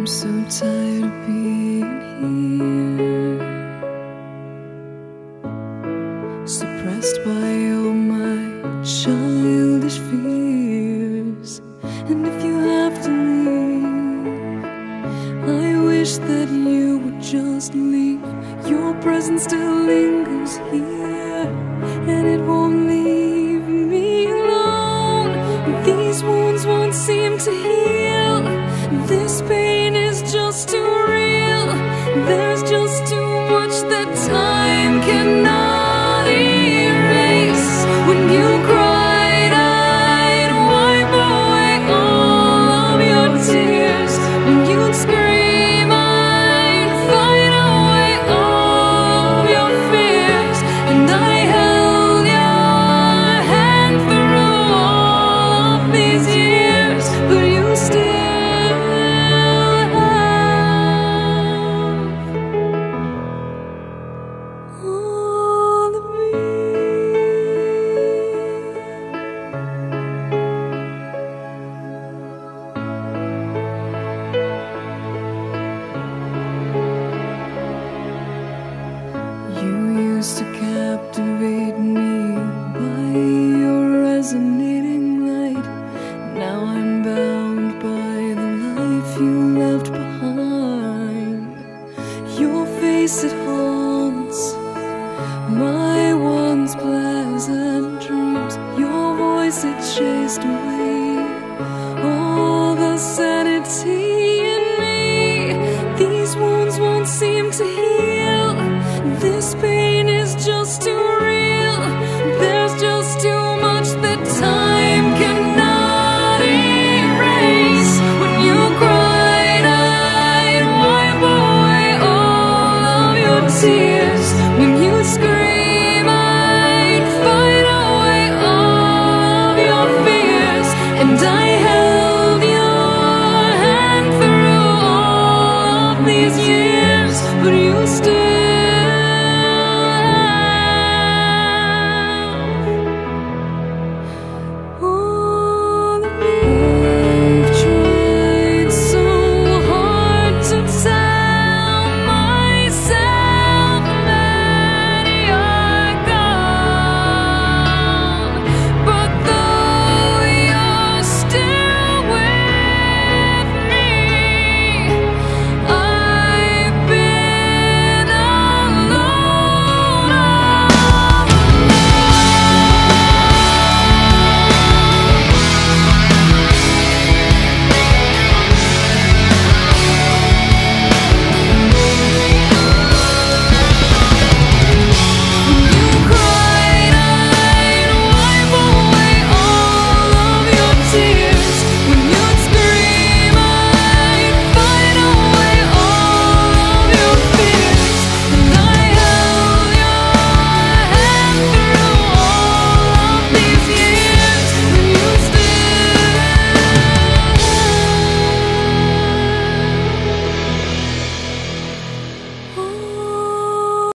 I'm so tired of being here, suppressed by all my childish fears. And if you have to leave, I wish that you would just leave. Your presence still lingers here, and it won't leave me alone. These wounds won't seem to heal. This pain is just too real. There's just too much that time cannot erase. When you cried, I'd wipe away all of your tears. When you'd scream, I'd fight away all of your fears. And I held your hand through all of these years, but you still to captivate me by your resonating light. Now I'm bound by the life you left behind. Your face, it haunts my once pleasant dreams. Your voice, it chased away all the sanity in me. These wounds won't seem to heal. This pain is just too real. There's just too much that time cannot erase. When you cried, I'd wipe away all of your tears. When you scream, I'd fight away all of your fears. And I held your hand through all of these years, but you still